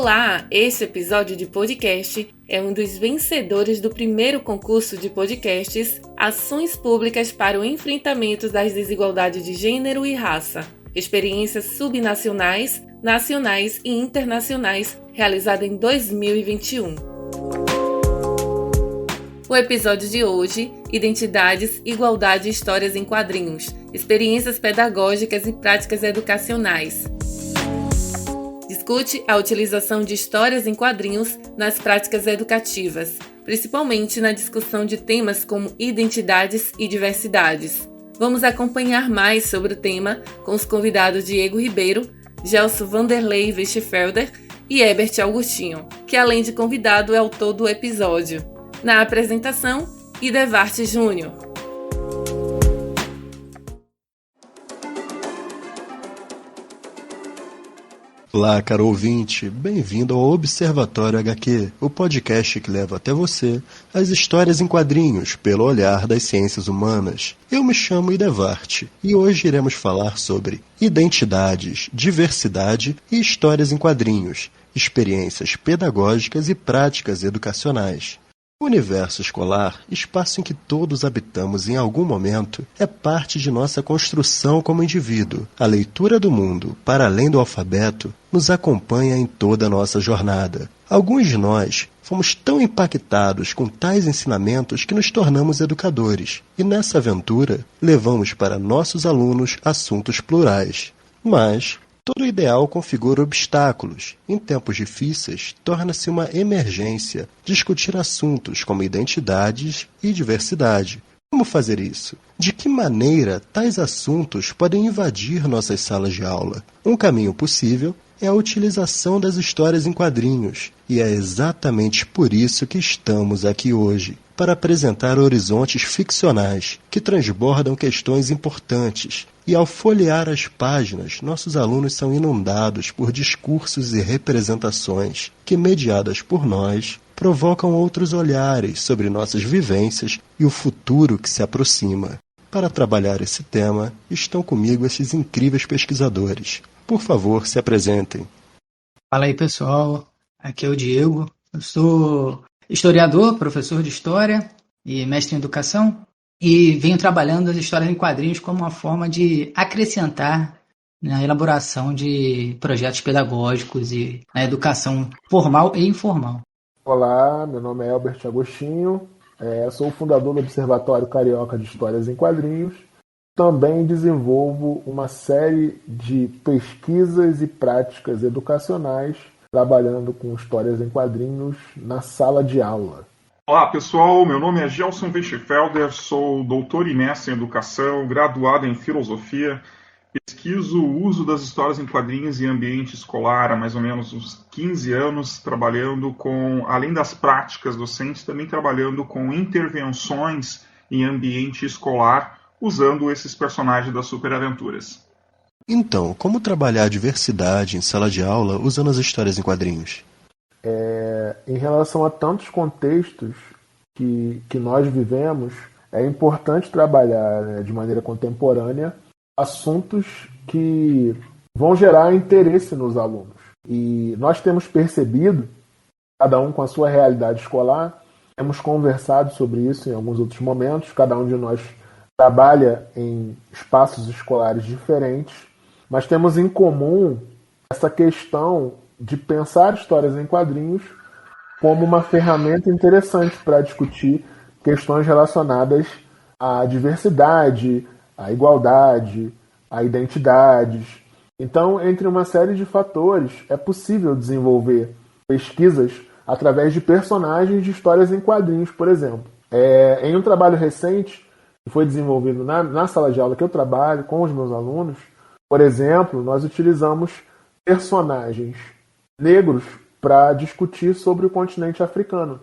Olá! Este episódio de podcast é um dos vencedores do primeiro concurso de podcasts Ações Públicas para o Enfrentamento das Desigualdades de Gênero e Raça, experiências subnacionais, nacionais e internacionais, realizada em 2021. O episódio de hoje, Identidades, Igualdade e Histórias em Quadrinhos, experiências pedagógicas e práticas educacionais. Discute a utilização de histórias em quadrinhos nas práticas educativas, principalmente na discussão de temas como identidades e diversidades. Vamos acompanhar mais sobre o tema com os convidados Diego Ribeiro, Gelson Vanderlei Westfelder e Herbert Augustinho, que além de convidado é autor do episódio. Na apresentação, Idevarte Júnior. Olá, caro ouvinte, bem-vindo ao Observatório HQ, o podcast que leva até você as histórias em quadrinhos pelo olhar das ciências humanas. Eu me chamo Idevarte e hoje iremos falar sobre identidades, diversidade e histórias em quadrinhos, experiências pedagógicas e práticas educacionais. O universo escolar, espaço em que todos habitamos em algum momento, é parte de nossa construção como indivíduo. A leitura do mundo, para além do alfabeto, nos acompanha em toda a nossa jornada. Alguns de nós fomos tão impactados com tais ensinamentos que nos tornamos educadores, e nessa aventura levamos para nossos alunos assuntos plurais. Mas todo ideal configura obstáculos. Em tempos difíceis, torna-se uma emergência discutir assuntos como identidades e diversidade. Como fazer isso? De que maneira tais assuntos podem invadir nossas salas de aula? Um caminho possível é a utilização das histórias em quadrinhos, e é exatamente por isso que estamos aqui hoje, para apresentar horizontes ficcionais que transbordam questões importantes. E ao folhear as páginas, nossos alunos são inundados por discursos e representações que, mediadas por nós, provocam outros olhares sobre nossas vivências e o futuro que se aproxima. Para trabalhar esse tema, estão comigo esses incríveis pesquisadores. Por favor, se apresentem. Fala aí, pessoal. Aqui é o Diego. Eu sou historiador, professor de História e mestre em Educação. E venho trabalhando as histórias em quadrinhos como uma forma de acrescentar na elaboração de projetos pedagógicos e na educação formal e informal. Olá, meu nome é Herbert Agostinho, sou o fundador do Observatório Carioca de Histórias em Quadrinhos. Também desenvolvo uma série de pesquisas e práticas educacionais trabalhando com histórias em quadrinhos na sala de aula. Olá pessoal, meu nome é Gelson Westfelder, sou doutor e mestre em educação, graduado em filosofia, pesquiso o uso das histórias em quadrinhos em ambiente escolar há mais ou menos uns 15 anos, trabalhando com, além das práticas docentes, também trabalhando com intervenções em ambiente escolar, usando esses personagens das superaventuras. Então, como trabalhar a diversidade em sala de aula usando as histórias em quadrinhos? Em relação a tantos contextos que nós vivemos, é importante trabalhar de maneira contemporânea assuntos que vão gerar interesse nos alunos. E nós temos percebido, cada um com a sua realidade escolar, temos conversado sobre isso em alguns outros momentos, cada um de nós trabalha em espaços escolares diferentes, mas temos em comum essa questão de pensar histórias em quadrinhos como uma ferramenta interessante para discutir questões relacionadas à diversidade, à igualdade, a identidades. Então, entre uma série de fatores, é possível desenvolver pesquisas através de personagens de histórias em quadrinhos, por exemplo. Em um trabalho recente, que foi desenvolvido na sala de aula que eu trabalho com os meus alunos, por exemplo, nós utilizamos personagens negros para discutir sobre o continente africano.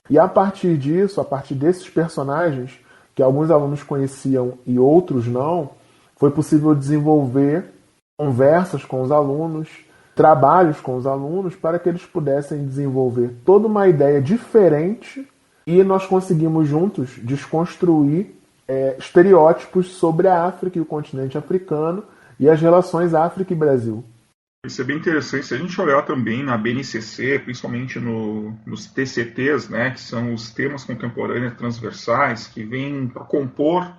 E a partir disso, a partir desses personagens, que alguns alunos conheciam e outros não, foi possível desenvolver conversas com os alunos, trabalhos com os alunos, para que eles pudessem desenvolver toda uma ideia diferente e nós conseguimos juntos desconstruir estereótipos sobre a África e o continente africano e as relações África e Brasil. Isso é bem interessante. Se a gente olhar também na BNCC, principalmente nos TCTs, né, que são os temas contemporâneos transversais, que vêm para compor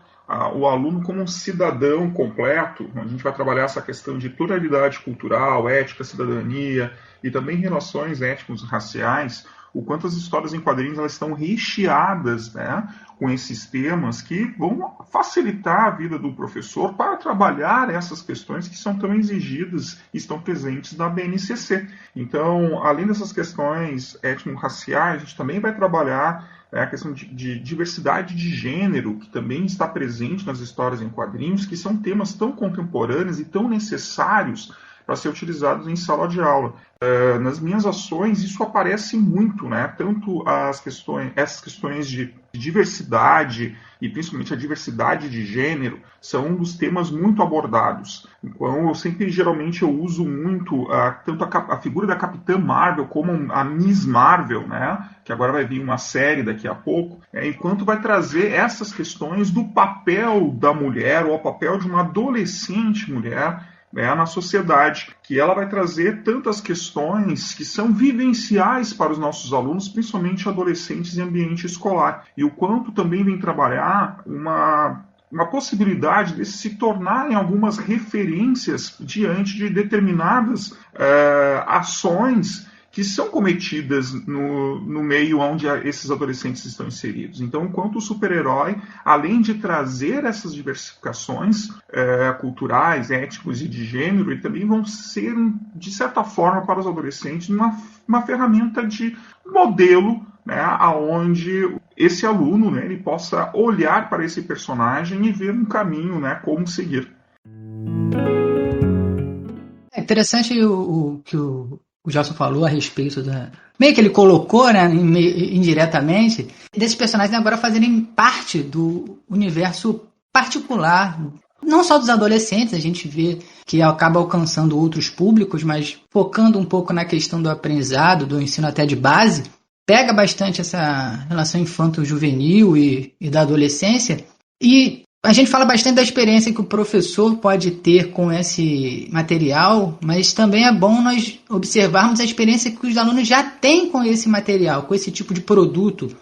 o aluno como um cidadão completo, a gente vai trabalhar essa questão de pluralidade cultural, ética, cidadania e também relações étnicos-raciais, o quanto as histórias em quadrinhos elas estão recheadas, né, com esses temas que vão facilitar a vida do professor para trabalhar essas questões que são tão exigidas e estão presentes na BNCC. Então, além dessas questões étnico-raciais, a gente também vai trabalhar a questão de diversidade de gênero, que também está presente nas histórias em quadrinhos, que são temas tão contemporâneos e tão necessários para ser utilizados em sala de aula. Nas minhas ações, isso aparece muito, né? Tanto essas questões de diversidade e principalmente a diversidade de gênero são um dos temas muito abordados. Então, eu sempre, geralmente, eu uso muito tanto a figura da Capitã Marvel como a Miss Marvel, né? Que agora vai vir uma série daqui a pouco, enquanto vai trazer essas questões do papel da mulher ou o papel de uma adolescente mulher, né, na sociedade, que ela vai trazer tantas questões que são vivenciais para os nossos alunos, principalmente adolescentes em ambiente escolar, e o quanto também vem trabalhar uma possibilidade de se tornarem algumas referências diante de determinadas ações que são cometidas no meio onde esses adolescentes estão inseridos. Então, enquanto o super-herói, além de trazer essas diversificações culturais, étnicos e de gênero, ele também vão ser, de certa forma, para os adolescentes, uma ferramenta de modelo, né, onde esse aluno, né, ele possa olhar para esse personagem e ver um caminho, né, como seguir. É interessante o que o Gelson falou a respeito meio que ele colocou, né, indiretamente, desses personagens agora fazerem parte do universo particular, não só dos adolescentes, a gente vê que acaba alcançando outros públicos, mas focando um pouco na questão do aprendizado, do ensino até de base, pega bastante essa relação infanto-juvenil e da adolescência, e a gente fala bastante da experiência que o professor pode ter com esse material, mas também é bom nós observarmos a experiência que os alunos já têm com esse material, com esse tipo de produto,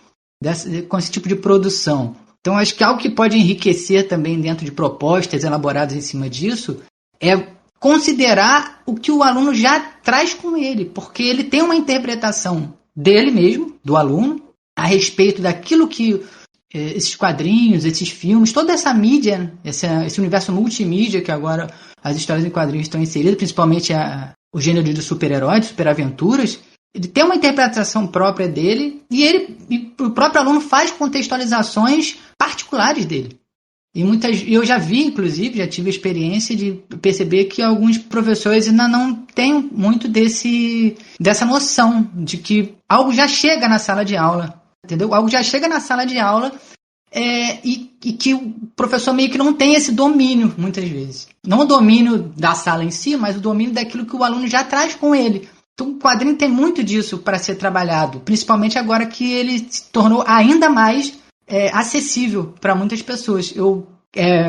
com esse tipo de produção. Então, acho que algo que pode enriquecer também dentro de propostas elaboradas em cima disso é considerar o que o aluno já traz com ele, porque ele tem uma interpretação dele mesmo, do aluno, a respeito daquilo que esses quadrinhos, esses filmes, toda essa mídia, esse universo multimídia que agora as histórias em quadrinhos estão inseridas, principalmente o gênero de super-heróis, de superaventuras, ele tem uma interpretação própria dele e o próprio aluno faz contextualizações particulares dele. E eu já vi, inclusive, já tive a experiência de perceber que alguns professores ainda não têm muito dessa noção de que algo já chega na sala de aula. Entendeu? Algo já chega na sala de aula e que o professor meio que não tem esse domínio, muitas vezes. Não o domínio da sala em si, mas o domínio daquilo que o aluno já traz com ele. Então, o quadrinho tem muito disso para ser trabalhado, principalmente agora que ele se tornou ainda mais acessível para muitas pessoas. Eu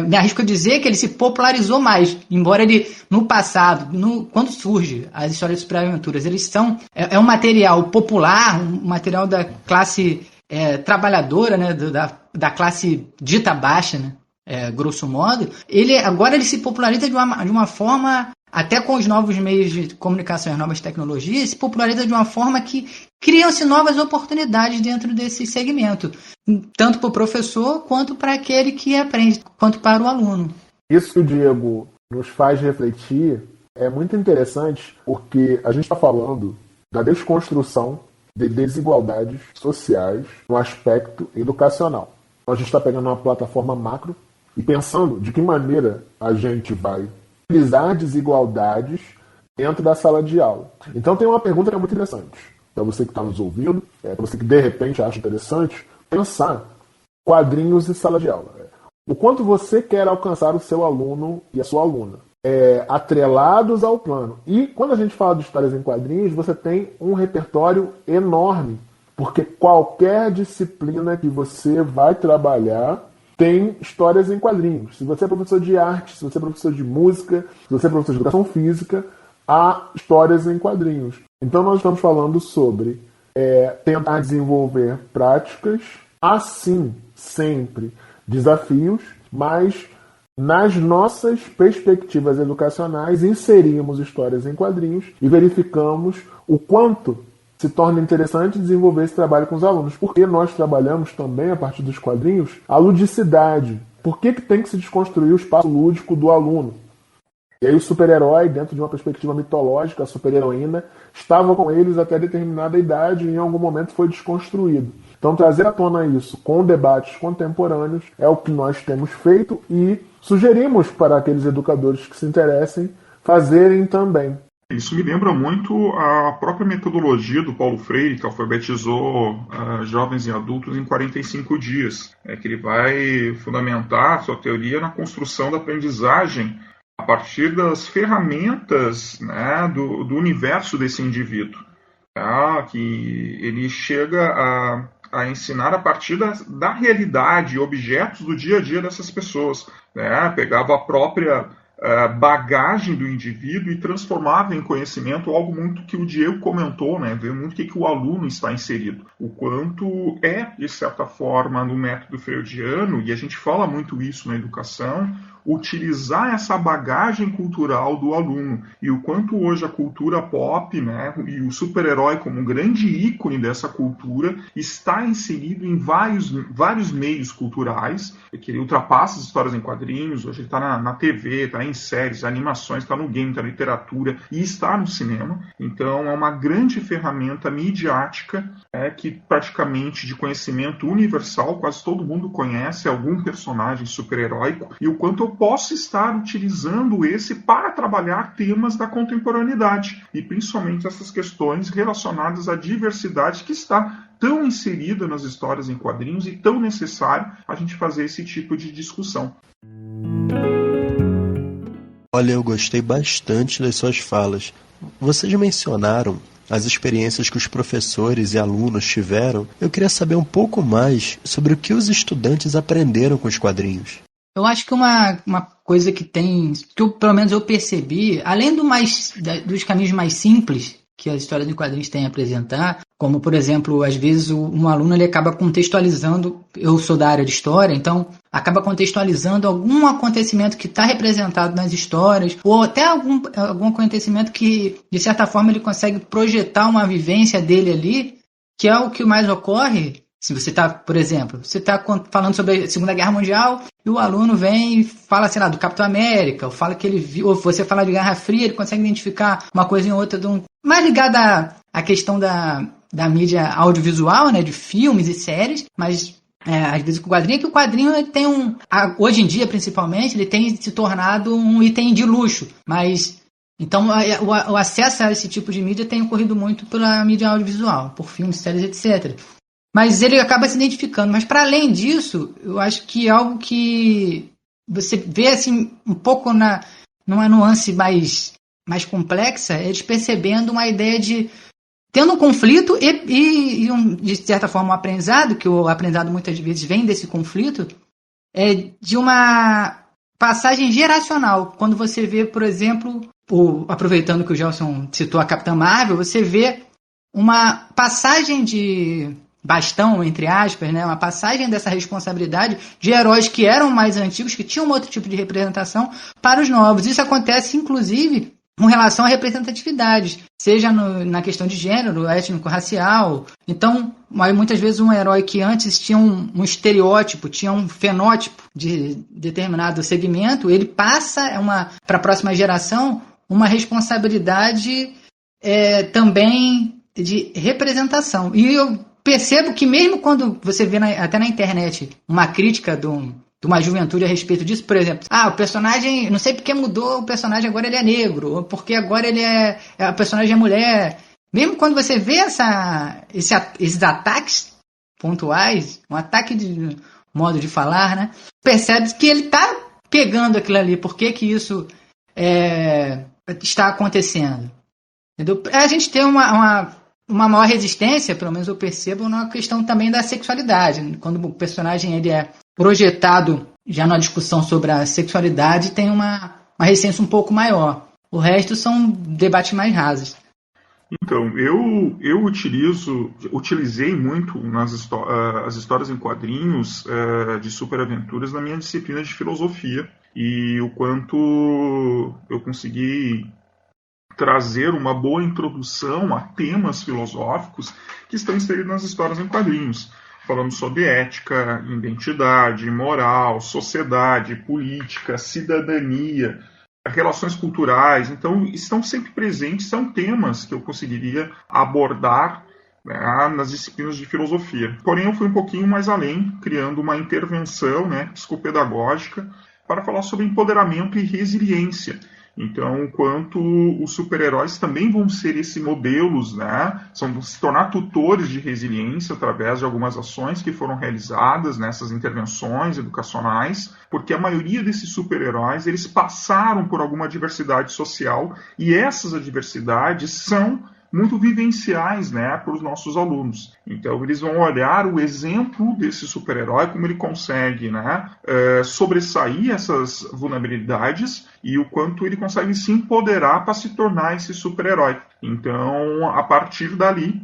me arrisco a dizer que ele se popularizou mais, embora ele, no passado, quando surge as histórias de superaventuras, eles são um material popular, um material da classe trabalhadora, né, da classe dita baixa, né, grosso modo. Agora ele se populariza de uma forma, até com os novos meios de comunicação, as novas tecnologias, se populariza de uma forma que criam-se novas oportunidades dentro desse segmento, tanto para o professor, quanto para aquele que aprende, quanto para o aluno. Isso que o Diego nos faz refletir é muito interessante, porque a gente está falando da desconstrução de desigualdades sociais no aspecto educacional. Então, a gente está pegando uma plataforma macro e pensando de que maneira a gente vai utilizar desigualdades dentro da sala de aula. Então tem uma pergunta que é muito interessante. Para você que está nos ouvindo, para você que de repente acha interessante, pensar quadrinhos e sala de aula. O quanto você quer alcançar o seu aluno e a sua aluna. Atrelados ao plano. E quando a gente fala de histórias em quadrinhos, você tem um repertório enorme. Porque qualquer disciplina que você vai trabalhar tem histórias em quadrinhos. Se você é professor de arte, se você é professor de música, se você é professor de educação física, a histórias em quadrinhos. Então nós estamos falando sobre tentar desenvolver práticas, assim, sempre, desafios, mas nas nossas perspectivas educacionais inserimos histórias em quadrinhos e verificamos o quanto se torna interessante desenvolver esse trabalho com os alunos, porque nós trabalhamos também, a partir dos quadrinhos, a ludicidade. Por que tem que se desconstruir o espaço lúdico do aluno? E aí o super-herói, dentro de uma perspectiva mitológica, a super-heroína, estava com eles até determinada idade e em algum momento foi desconstruído. Então trazer à tona isso com debates contemporâneos é o que nós temos feito e sugerimos para aqueles educadores que se interessem fazerem também. Isso me lembra muito a própria metodologia do Paulo Freire, que alfabetizou jovens e adultos em 45 dias, que ele vai fundamentar sua teoria na construção da aprendizagem a partir das ferramentas, né, do universo desse indivíduo, que ele chega a ensinar a partir da realidade, objetos do dia a dia dessas pessoas, né? Pegava a própria bagagem do indivíduo e transformava em conhecimento algo muito que o Diego comentou, né? Ver muito que o aluno está inserido. O quanto de certa forma, no método freudiano, e a gente fala muito isso na educação, utilizar essa bagagem cultural do aluno. E o quanto hoje a cultura pop, né, e o super-herói como um grande ícone dessa cultura está inserido em vários meios culturais, que ele ultrapassa as histórias em quadrinhos, hoje ele está na TV, está em séries, animações, está no game, está na literatura e está no cinema. Então é uma grande ferramenta midiática que praticamente de conhecimento universal, quase todo mundo conhece algum personagem super-heróico, e o quanto eu posso estar utilizando esse para trabalhar temas da contemporaneidade e principalmente essas questões relacionadas à diversidade que está tão inserida nas histórias em quadrinhos e tão necessário a gente fazer esse tipo de discussão. Olha, eu gostei bastante das suas falas. Vocês mencionaram as experiências que os professores e alunos tiveram. Eu queria saber um pouco mais sobre o que os estudantes aprenderam com os quadrinhos. Eu acho que uma coisa que pelo menos eu percebi, além dos caminhos mais simples que as histórias em quadrinhos têm a apresentar, como, por exemplo, às vezes um aluno ele acaba contextualizando, eu sou da área de história, então acaba contextualizando algum acontecimento que está representado nas histórias, ou até algum acontecimento que, de certa forma, ele consegue projetar uma vivência dele ali, que é o que mais ocorre. Se você está, por exemplo, falando sobre a Segunda Guerra Mundial e o aluno vem e fala, sei lá, do Capitão América, ou fala que ele viu, ou você fala de Guerra Fria, ele consegue identificar uma coisa em outra, mais ligada à questão da mídia audiovisual, né, de filmes e séries, mas às vezes o quadrinho ele tem hoje em dia principalmente, ele tem se tornado um item de luxo, mas então o acesso a esse tipo de mídia tem ocorrido muito pela mídia audiovisual, por filmes, séries, etc. Mas ele acaba se identificando. Mas, para além disso, eu acho que algo que você vê assim, um pouco numa nuance mais complexa, é eles percebendo uma ideia de tendo um conflito e de certa forma, um aprendizado, que o aprendizado muitas vezes vem desse conflito, de uma passagem geracional. Quando você vê, por exemplo, aproveitando que o Gelson citou a Capitã Marvel, você vê uma passagem de bastão, entre aspas, né? Uma passagem dessa responsabilidade de heróis que eram mais antigos, que tinham um outro tipo de representação, para os novos. Isso acontece, inclusive, com relação a representatividades, seja na questão de gênero, étnico-racial. Então, muitas vezes um herói que antes tinha um estereótipo, tinha um fenótipo de determinado segmento, ele passa para a próxima geração uma responsabilidade também de representação. E eu percebo que mesmo quando você vê até na internet uma crítica de uma juventude a respeito disso, por exemplo, o personagem, não sei porque mudou o personagem, agora ele é negro, ou porque agora o personagem é mulher. Mesmo quando você vê esses ataques pontuais, um ataque de modo de falar, né, percebe que ele está pegando aquilo ali, por que isso está acontecendo. Entendeu? A gente tem uma maior resistência, pelo menos eu percebo, na questão também da sexualidade. Quando o personagem ele é projetado já na discussão sobre a sexualidade, tem uma resistência um pouco maior. O resto são debates mais rasos. Então, eu utilizei muito as histórias em quadrinhos de superaventuras na minha disciplina de filosofia, e o quanto eu consegui trazer uma boa introdução a temas filosóficos que estão inseridos nas histórias em quadrinhos, falando sobre ética, identidade, moral, sociedade, política, cidadania, relações culturais. Então, estão sempre presentes, são temas que eu conseguiria abordar, né, nas disciplinas de filosofia. Porém, eu fui um pouquinho mais além, criando uma intervenção, né, psicopedagógica para falar sobre empoderamento e resiliência. Então, enquanto os super-heróis também vão ser esses modelos, né? Vão se tornar tutores de resiliência através de algumas ações que foram realizadas nessas intervenções educacionais, porque a maioria desses super-heróis, eles passaram por alguma adversidade social, e essas adversidades são muito vivenciais, né, para os nossos alunos. Então, eles vão olhar o exemplo desse super-herói, como ele consegue, né, sobressair essas vulnerabilidades e o quanto ele consegue se empoderar para se tornar esse super-herói. Então, a partir dali,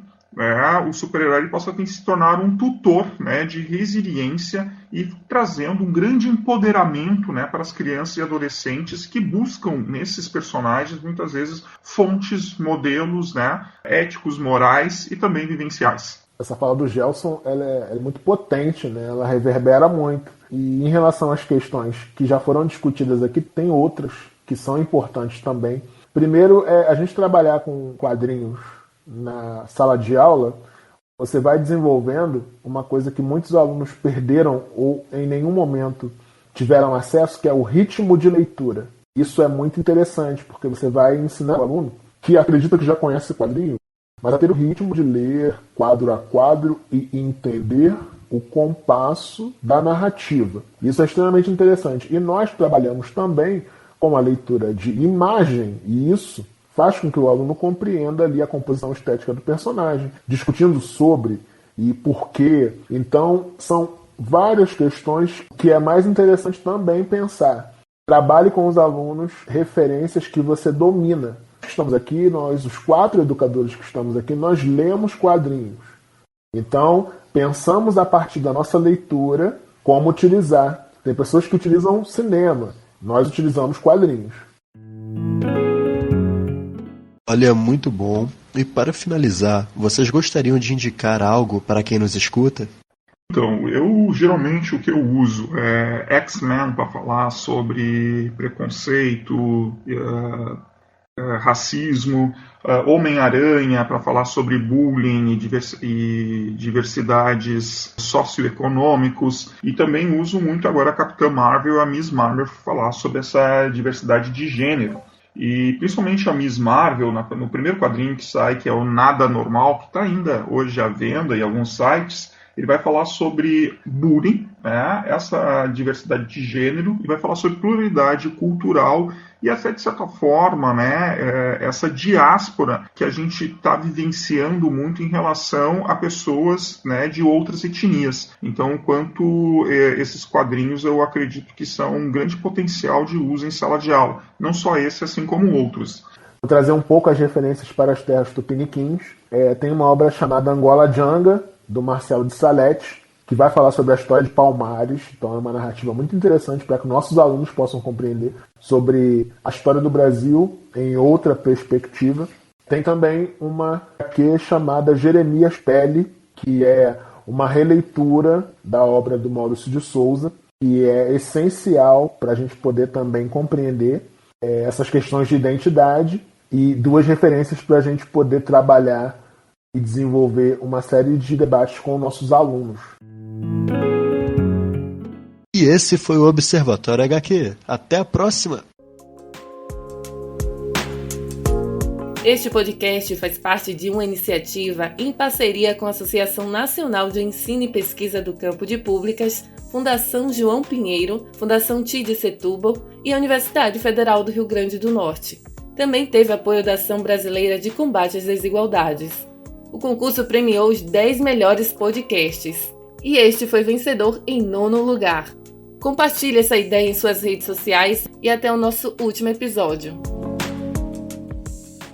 o super-herói possa se tornar um tutor, né, de resiliência e trazendo um grande empoderamento, né, para as crianças e adolescentes que buscam nesses personagens muitas vezes fontes, modelos, né, éticos, morais e também vivenciais. Essa fala do Gelson ela é muito potente, né? Ela reverbera muito. E em relação às questões que já foram discutidas aqui, tem outras que são importantes também. Primeiro, a gente trabalhar com quadrinhos na sala de aula, você vai desenvolvendo uma coisa que muitos alunos perderam ou em nenhum momento tiveram acesso, que é o ritmo de leitura. Isso é muito interessante, porque você vai ensinar o aluno, que acredita que já conhece quadrinho, mas a ter o ritmo de ler quadro a quadro e entender o compasso da narrativa. Isso é extremamente interessante. E nós trabalhamos também com a leitura de imagem, e isso faz com que o aluno compreenda ali a composição estética do personagem, discutindo sobre e por quê. Então, são várias questões que é mais interessante também pensar. Trabalhe com os alunos referências que você domina. Estamos aqui, nós, os 4 educadores que estamos aqui, nós lemos quadrinhos. Então, pensamos a partir da nossa leitura como utilizar. Tem pessoas que utilizam cinema, nós utilizamos quadrinhos. Olha, muito bom. E para finalizar, vocês gostariam de indicar algo para quem nos escuta? Então, geralmente o que eu uso é X-Men para falar sobre preconceito, racismo, Homem-Aranha para falar sobre bullying e diversidades socioeconômicos, e também uso muito agora a Capitã Marvel e a Miss Marvel para falar sobre essa diversidade de gênero. E principalmente a Miss Marvel, no primeiro quadrinho que sai, que é o Nada Normal, que está ainda hoje à venda em alguns sites, ele vai falar sobre bullying, né, essa diversidade de gênero, e vai falar sobre pluralidade cultural e até, de certa forma, né, essa diáspora que a gente está vivenciando muito em relação a pessoas, né, de outras etnias. Então, quanto esses quadrinhos, eu acredito que são um grande potencial de uso em sala de aula. Não só esse, assim como outros. Vou trazer um pouco as referências para as terras tupiniquins. Tem uma obra chamada Angola Janga, do Marcelo de Salete, que vai falar sobre a história de Palmares. Então é uma narrativa muito interessante para que nossos alunos possam compreender sobre a história do Brasil em outra perspectiva. Tem também uma HQ chamada Jeremias Pele, que é uma releitura da obra do Maurício de Souza, que é essencial para a gente poder também compreender essas questões de identidade, e 2 referências para a gente poder trabalhar e desenvolver uma série de debates com nossos alunos. E esse foi o Observatório HQ. Até a próxima! Este podcast faz parte de uma iniciativa em parceria com a Associação Nacional de Ensino e Pesquisa do Campo de Públicas, Fundação João Pinheiro, Fundação TID Setúbal e a Universidade Federal do Rio Grande do Norte. Também teve apoio da Ação Brasileira de Combate às Desigualdades. O concurso premiou os 10 melhores podcasts, e este foi vencedor em 9º lugar. Compartilhe essa ideia em suas redes sociais e até o nosso último episódio.